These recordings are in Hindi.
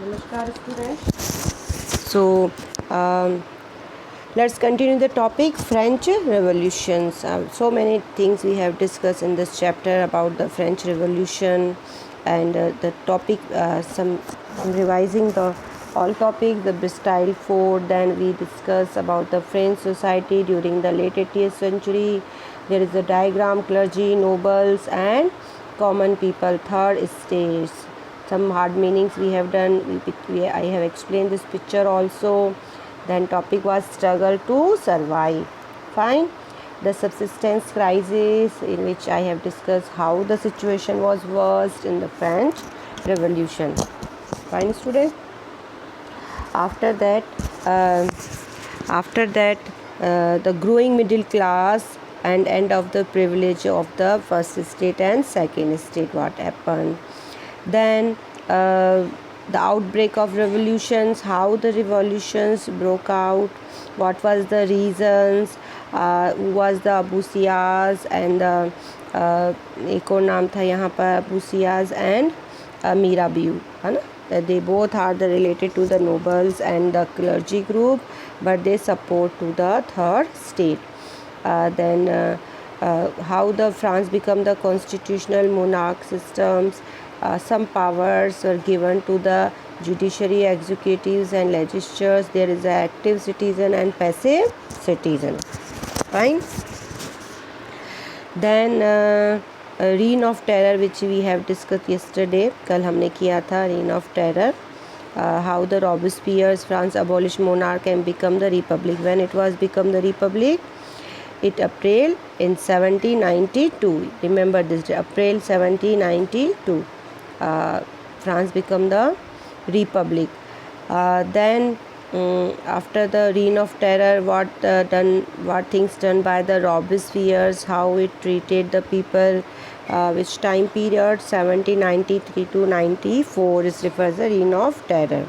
Namaskar students. So let's continue the topic French Revolutions. So many things we have discussed in this chapter about the French Revolution and the topic some revising the all topics, the Bastille Fort. Then we discuss about the French society during the late 18th century. There is a diagram, clergy, nobles and common people, third stage. Some hard meanings we have done. I have explained this picture also. Then topic was struggle to survive. Fine. The subsistence crisis, in which I have discussed how the situation was worst in the French Revolution. Fine, students. After that, the growing middle class and end of the privilege of the first state and second state. What happened? Then the outbreak of revolutions, how the revolutions broke out, what was the reasons, who was the Abbasids and एक और नाम था यहाँ पर Abbasids and Mirabeau, है ना. They both are related to the nobles and the clergy group, but they support to the third state. Then how the France become the constitutional monarch systems. Some powers were given to the judiciary, executives and legislatures. There is an active citizen and passive citizen. Fine. Then reign of terror, which we have discussed yesterday. कल हमने किया था reign of terror. How the Robespierre's France abolished monarch and become the republic. When it was become the republic, it April in 1792. Remember this day, April 1792. France become the republic. Then after the reign of terror, what things done by the Robespierre, how it treated the people, which time period 1793 to 94 is refers the reign of terror.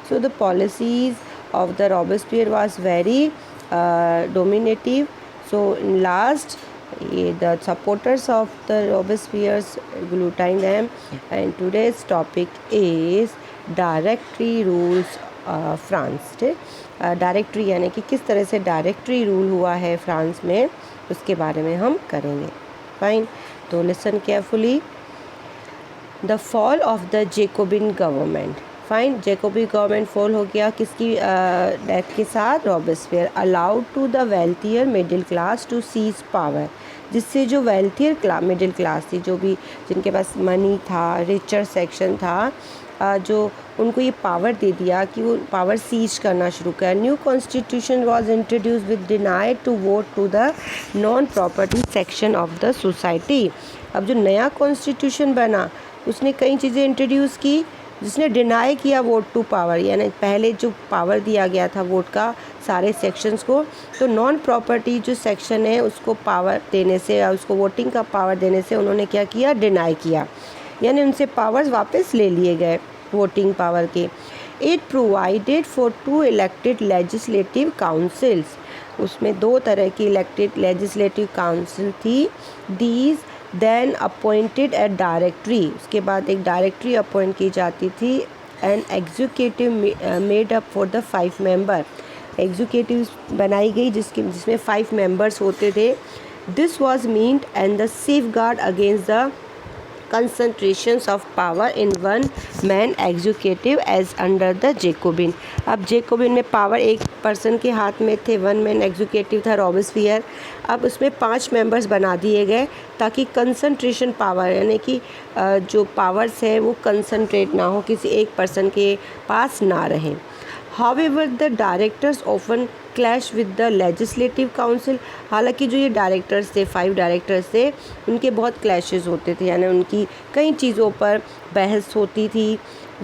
So the policies of the Robespierre was very dominative. So in last, the supporters of the Robespierre glutatine them, and today's topic is directory rules France. Directory यानी कि किस तरह से डायरेक्टरी रूल हुआ है फ्रांस में, उसके बारे में हम करेंगे. फाइन. तो listen carefully. The fall of the Jacobin government. Fine. Jacobin government fall हो गया किसकी डेथ के साथ? Robespierre. Allowed to the wealthier middle class to seize power. जिससे जो वेल्थियर मिडिल क्लास थी, जो भी जिनके पास मनी था, रिचर सेक्शन था, जो उनको ये पावर दे दिया कि वो पावर सीज करना शुरू किया. New constitution was introduce with denied to vote to the non property section of the society. अब जो नया कॉन्स्टिट्यूशन बना उसने कई चीज़ें इंट्रोड्यूस की जिसने डिनाई किया वोट टू पावर, यानी पहले जो पावर दिया गया था वोट का सारे सेक्शंस को, तो नॉन प्रॉपर्टी जो सेक्शन है उसको पावर देने से या उसको वोटिंग का पावर देने से उन्होंने क्या किया? डिनाई किया, यानी उनसे पावर्स वापस ले लिए गए वोटिंग पावर के. It provided for 2 elected legislative councils. उसमें 2 तरह की इलेक्टेड लेजिस्लेटिव काउंसिल थी. These then appointed a directory. उसके बाद एक डायरेक्टरी अपॉइंट की जाती थी. And executive made up for the 5 member. Executive बनाई गई जिसमें 5 मेंबर्स होते थे. This was meant and the safeguard against the concentrations of power in one man executive as under the Jacobin. अब जेकोबिन में पावर एक पर्सन के हाथ में थे, 1 मैन एग्जीक्यूटिव था रॉबेस्पियर. अब उसमें 5 मेंबर्स बना दिए गए ताकि कंसंट्रेशन पावर, यानी कि जो पावर्स है वो कंसंट्रेट ना हो, किसी एक पर्सन के पास ना रहें. However, the directors often clash with the legislative council. हालांकि जो ये डायरेक्टर्स थे, 5 डायरेक्टर्स थे, उनके बहुत क्लैशेस होते थे, यानी उनकी कई चीज़ों पर बहस होती थी.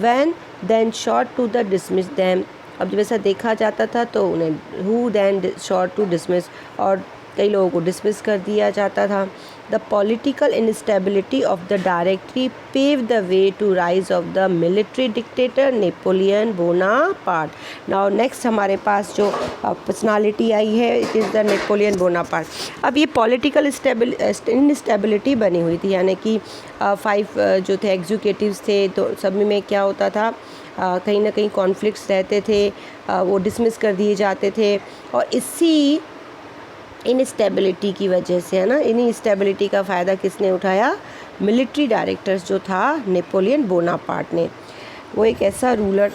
When then short to the dismiss them. अब जब ऐसा देखा जाता था तो उन्हें who then short to dismiss, और कई लोगों को डिसमिस कर दिया जाता था. The political instability of the Directory paved the way to rise of the military dictator Napoleon Bonaparte. Now next हमारे पास जो पर्सनालिटी आई है it is the Napoleon Bonaparte. अब ये पॉलिटिकल इंस्टेबिलिटी बनी हुई थी, यानी कि 5 जो थे एग्जीक्यूटिव्स थे, तो सभी में क्या होता था, कहीं ना कहीं कॉन्फ्लिक्ट्स रहते थे, वो डिसमिस कर दिए जाते थे. और इसी इनस्टेबिलिटी की वजह से, है ना, इन्हीं स्टेबिलिटी का फ़ायदा किसने उठाया? मिलिट्री डायरेक्टर्स जो था नेपोलियन बोनापार्ट ने. वो एक ऐसा रूलर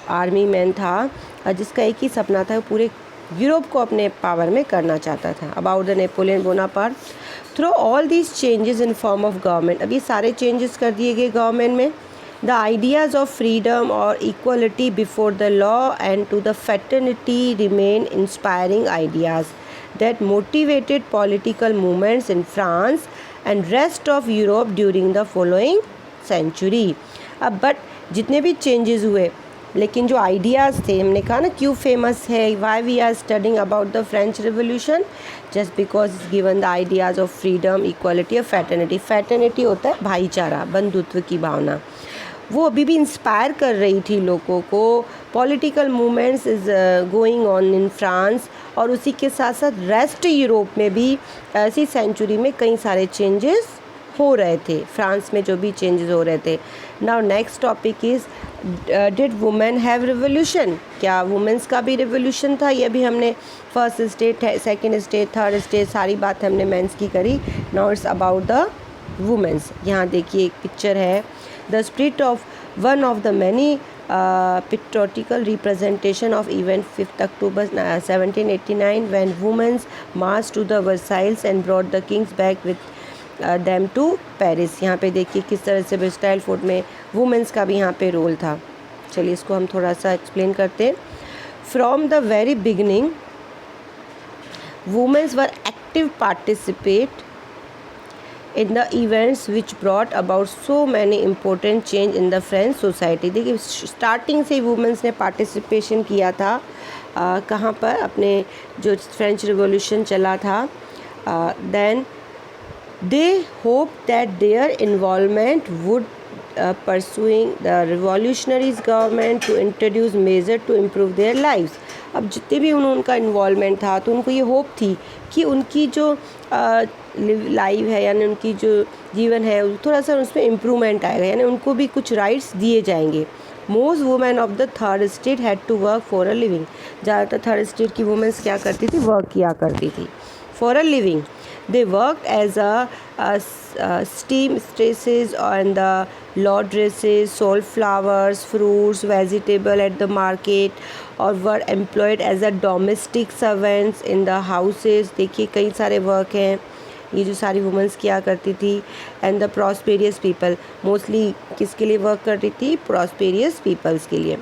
आर्मी मैन था जिसका एक ही सपना था, पूरे यूरोप को अपने पावर में करना चाहता था. About the Napoleon Bonaparte, through all these changes in form of government, अब ये सारे चेंजेस कर दिए गए गवर्नमेंट में. The ideas of freedom or equality before the law and to the fraternity remain inspiring ideas that motivated political movements in France and rest of Europe during the following century. अब बट जितने भी चेंजेस हुए, लेकिन जो आइडियाज़ थे, हमने कहा ना क्यों फेमस है, why we are studying about the French revolution, just because is given the ideas of freedom, equality और फैटर्निटी. फैटर्निटी होता है भाईचारा, बंधुत्व की भावना. वो अभी भी इंस्पायर कर रही थी लोगों को. Political movements is going on in France, और उसी के साथ साथ रेस्ट यूरोप में भी ऐसी सेंचुरी में कई सारे चेंजेस हो रहे थे. फ्रांस में जो भी चेंजेस हो रहे थे. Now next topic is did women have revolution, क्या वुमेंस का भी रिवोल्यूशन था? ये भी हमने first stage, second stage, third stage, सारी बात हमने मेंस की करी. Now it's about the women's. यहाँ देखिए एक पिक्चर है, the spirit of one of the many pictorial representation of event 5th October 1789 when women marched to the Versailles and brought the kings back with them to Paris. यहाँ पे देखिए किस तरह से वर्साइल फोर्ट में वुमेंस का भी यहाँ पे रोल था. चलिए इसको हम थोड़ा सा एक्सप्लेन करते हैं. From the very beginning womens were active participate in the events which brought about so many important change in the French society. देखिए स्टार्टिंग से वुमेंस ने पार्टिसिपेशन किया था. कहाँ पर? अपने जो फ्रेंच रिवॉल्यूशन चला था. Then they hope that their involvement would pursuing the revolutionaries government to introduce measure to improve their lives. अब जितने भी उनका इन्वॉल्वमेंट था, तो उनको ये होप थी कि उनकी जो लाइफ है, यानी उनकी जो जीवन है, थोड़ा सा उसमें इम्प्रूवमेंट आएगा, यानी उनको भी कुछ राइट्स दिए जाएंगे. Most women of the third state had to work for a living. ज़्यादातर थर्ड स्टेट की वुमेन्स क्या करती थी? वर्क किया करती थी for a living. They worked as seamstresses on the laundresses, sold flowers, fruits, vegetables at the market, और were employed as a domestic servants in the houses. देखिए कई सारे वर्क हैं ये जो सारी वुमेंस किया करती थी. And the prosperous people, mostly किसके लिए वर्क करती थी? प्रॉस्पेरियस पीपल्स के लिए,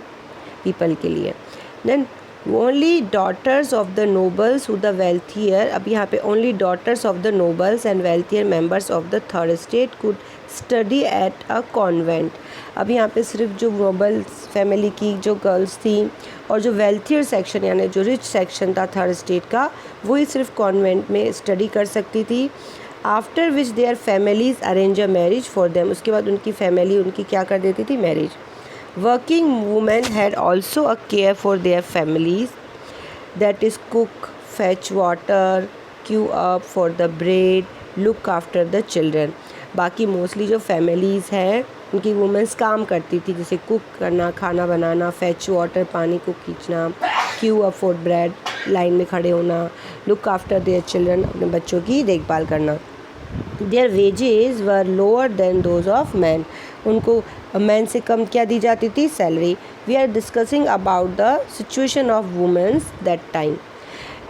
पीपल के लिए. Then only daughters of the nobles who the wealthier, अब यहाँ पे only daughters of the nobles and wealthier members of the third state could study at a convent. अब यहाँ पे सिर्फ जो नोबल्स फैमिली की जो गर्ल्स थी और जो वेल्थियर सेक्शन यानी जो रिच सेक्शन था थर्ड स्टेट का, वही सिर्फ कॉन्वेंट में स्टडी कर सकती थी. After which their families arrange a marriage for them, उसके बाद उनकी फैमिली उनकी क्या कर देती थी? Marriage. Working women had also a care for their families, that is cook, fetch water, queue up for the bread, look after the children. बाकी मोस्टली जो फैमिलीज़ हैं उनकी वुमेंस काम करती थी, जैसे कुक करना, खाना बनाना, फैच वाटर, पानी को खींचना, Q up for bread, line में खड़े होना, लुक आफ्टर देयर चिल्ड्रन, अपने बच्चों की देखभाल करना. Their wages were lower than those of man, उनको मैन से कम क्या दी जाती थी? Salary. We are discussing about the situation of womens that time.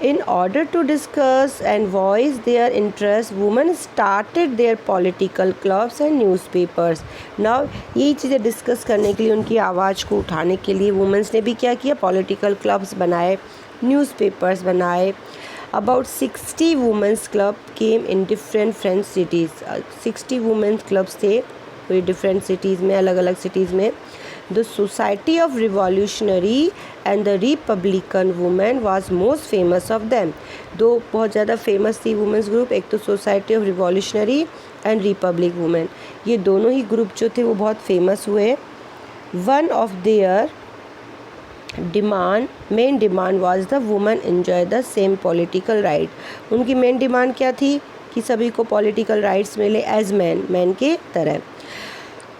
In order to discuss and voice their interests, women started their political clubs and newspapers. Now यही चीज़ें डिस्कस करने के लिए, उनकी आवाज़ को उठाने के लिए वुमेंस ने भी क्या किया? पॉलिटिकल क्लब्स बनाए, न्यूज़पेपर्स बनाए. About 60 women's club came in different French cities. 60 women's clubs थे कोई डिफरेंट सिटीज़ में, अलग अलग सिटीज़ में. The society of revolutionary and the Republican women was most famous of them. दो बहुत ज़्यादा फेमस थी वुमेंस ग्रुप, एक तो society of revolutionary and Republic women, ये दोनों ही ग्रुप जो थे वो बहुत फेमस हुए। One of their main demand was the women enjoy the same political right. उनकी मेन डिमांड क्या थी कि सभी को पॉलिटिकल राइट्स मिले एज मैन के तरह।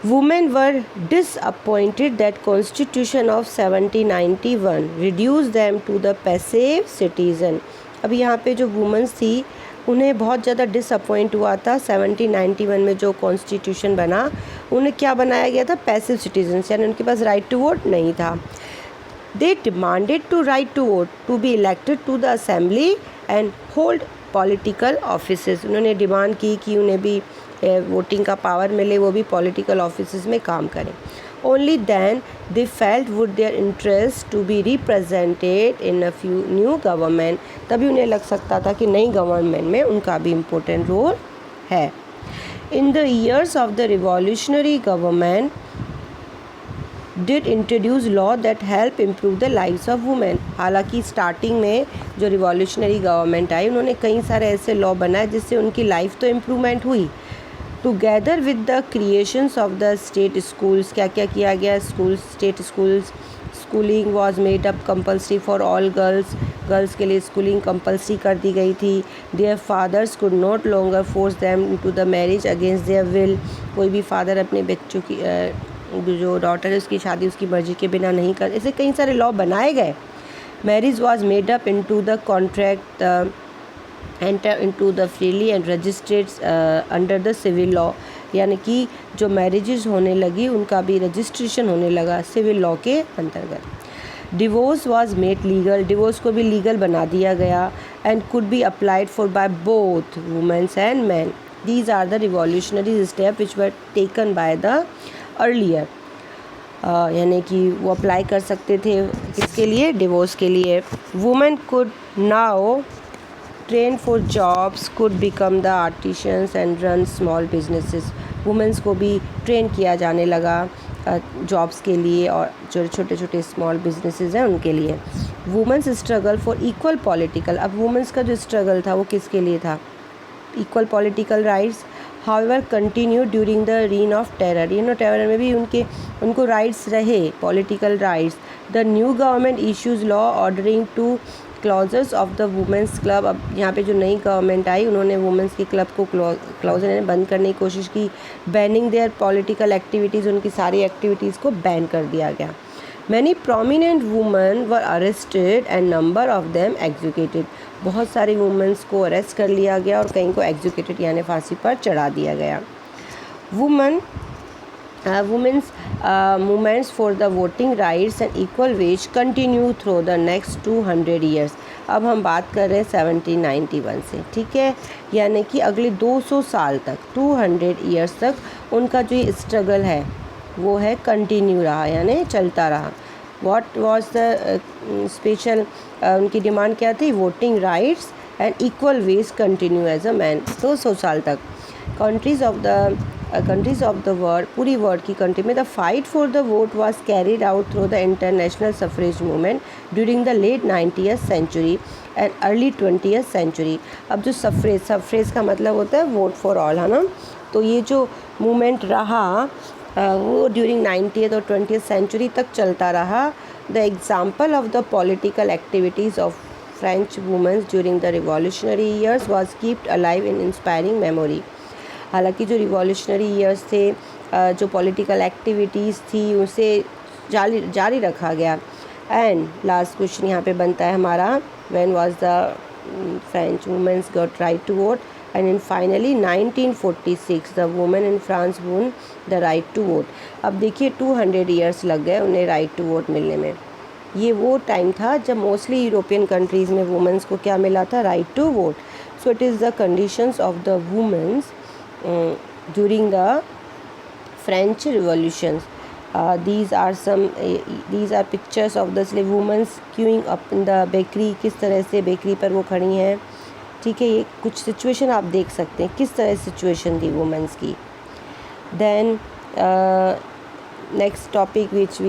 Women were disappointed that constitution of 1791 reduce them to the passive citizen. अब यहाँ पे जो वुमेन्स थी उन्हें बहुत ज़्यादा डिसअपॉइंट हुआ था 1791 में जो कॉन्स्टिट्यूशन बना, उन्हें क्या बनाया गया था, पैसिव सिटीजन्स, यानी उनके पास राइट टू वोट नहीं था। They demanded to right to vote to be elected to the assembly and hold political offices. उन्होंने डिमांड की कि उन्हें भी वोटिंग का पावर मिले, वो भी पॉलिटिकल ऑफिसेस में काम करें। Only then they felt would their interest to be represented in a few new government. तभी उन्हें लग सकता था कि नई गवर्नमेंट में उनका भी इम्पोर्टेंट रोल है। In the years of the revolutionary government did introduce law that help improve the lives of women. हालांकि स्टार्टिंग में जो रिवॉल्यूशनरी गवर्नमेंट आई उन्होंने कई सारे ऐसे लॉ बनाए जिससे उनकी लाइफ तो इम्प्रूवमेंट हुई। Together with the creations of the state schools, क्या क्या किया गया, state schools, schooling was made up compulsory for all girls के लिए स्कूलिंग कंपल्सरी कर दी गई थी। Their fathers could not longer force them to the marriage against their will. कोई भी फादर अपने बच्चों की जो डॉटर है उसकी शादी उसकी मर्जी के बिना नहीं कर, ऐसे कई सारे लॉ बनाए गए। Marriage was made up into the contract enter into the freely and registered under the civil law, यानी कि जो मैरिजेस होने लगी उनका भी रजिस्ट्रेशन होने लगा सिविल लॉ के अंतर्गत। Divorce was made legal, divorce को भी लीगल बना दिया गया। And could be applied for by both womens and man. These are the revolutionary step which were taken by the earlier, यानी कि वो अप्लाई कर सकते थे किसके लिए, डिवोर्स के लिए। Women could now train for jobs, could become the artisans and run small businesses. Women's को भी ट्रेन किया जाने लगा जॉब्स के लिए और जो छोटे छोटे स्मॉल बिजनेसेस हैं उनके लिए। Womens struggle for equal political, अब वुमेंस का जो स्ट्रगल था वो किसके लिए था, equal political rights. However continue during the reign of terror, terror में भी उनको राइट्स रहे, political rights. The new government issues law ordering to closes of the womens club. अब यहाँ पे जो नई गवर्नमेंट आई उन्होंने वुमेंस के क्लब को क्लॉज बंद करने की कोशिश की। बैनिंग देयर पॉलिटिकल एक्टिविटीज़, उनकी सारी एक्टिविटीज़ को बैन कर दिया गया। Many prominent women were arrested and number of them executed. बहुत सारी वुमेंस को अरेस्ट कर लिया गया और कहीं को एग्जीक्यूटेड यानी फांसी पर चढ़ा दिया गया। Womens movements for the voting rights and equal wage continue through the next 200 years. अब हम बात कर रहे हैं 1791 से, ठीक है, यानी कि अगले 200 साल तक, 200 ईयर्स तक उनका जो ये स्ट्रगल है वो है कंटिन्यू रहा, यानी चलता रहा। व्हाट वाज द स्पेशल, उनकी डिमांड क्या थी, voting rights and equal wage continue as a man, 200 साल तक। कंट्रीज़ ऑफ द वर्ल्ड, पूरी वर्ल्ड की कंट्री में the fight for the vote was carried out through the international suffrage movement during the late 90th century and early 20th century. अब जो सफरेज का मतलब होता है वोट फॉर ऑल, है ना, तो ये जो मूवमेंट रहा वो ड्यूरिंग 90th और 20th सेंचुरी तक चलता रहा। The example of the political activities of French womens during the revolutionary years was keeped alive in inspiring memory. हालांकि जो रिवॉल्यूशनरी ईयर्स थे, जो पॉलिटिकल एक्टिविटीज़ थी उसे जारी रखा गया। एंड लास्ट क्वेश्चन यहाँ पे बनता है हमारा, when was the French womens got right to vote, and in finally 1946 the women in France won the right to vote. अब देखिए 200 ईयर्स लग गए उन्हें राइट टू वोट मिलने में। ये वो टाइम था जब मोस्टली यूरोपियन कंट्रीज़ में वुमेन्स को क्या मिला था, right to vote. So it is the conditions of the womens during the French revolutions. These are pictures of the slave women queuing up in the bakery. किस तरह से बेकरी पर वो खड़ी हैं, ठीक है, ये कुछ सिचुएशन आप देख सकते हैं किस तरह सिचुएशन थी वुमेंस की। Then next topic which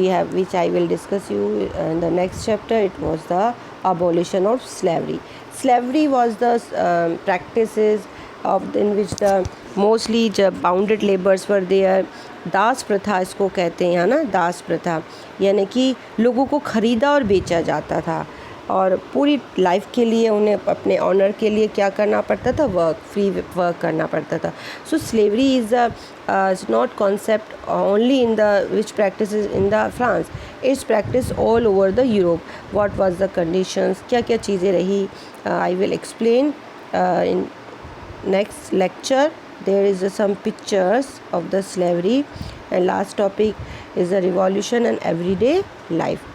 I will discuss you in the next chapter, it was the abolition of slavery. Slavery was the practices in which the mostly जब bounded laborers were there. दास प्रथा इसको कहते हैं, है ना, दास प्रथा, यानी कि लोगों को ख़रीदा और बेचा जाता था और पूरी लाइफ के लिए उन्हें अपने ऑनर के लिए क्या करना पड़ता था, फ्री वर्क करना पड़ता था. So slavery is not concept only in the which practice in the France, it's practice all over the Europe. What was the conditions, क्या क्या चीज़ें रही, I will explain in next lecture. There is some pictures of the slavery, and last topic is the revolution and everyday life.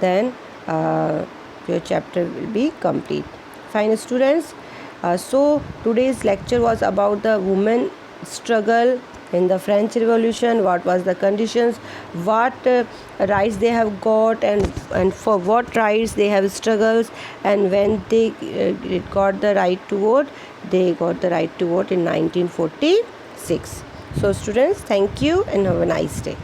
Then your chapter will be complete. Fine students, so today's lecture was about the women struggle in the French Revolution. What was the conditions, what rights they have got, and for what rights they have struggles, and when they got the right to vote. They got the right to vote in 1946. So students, thank you and have a nice day.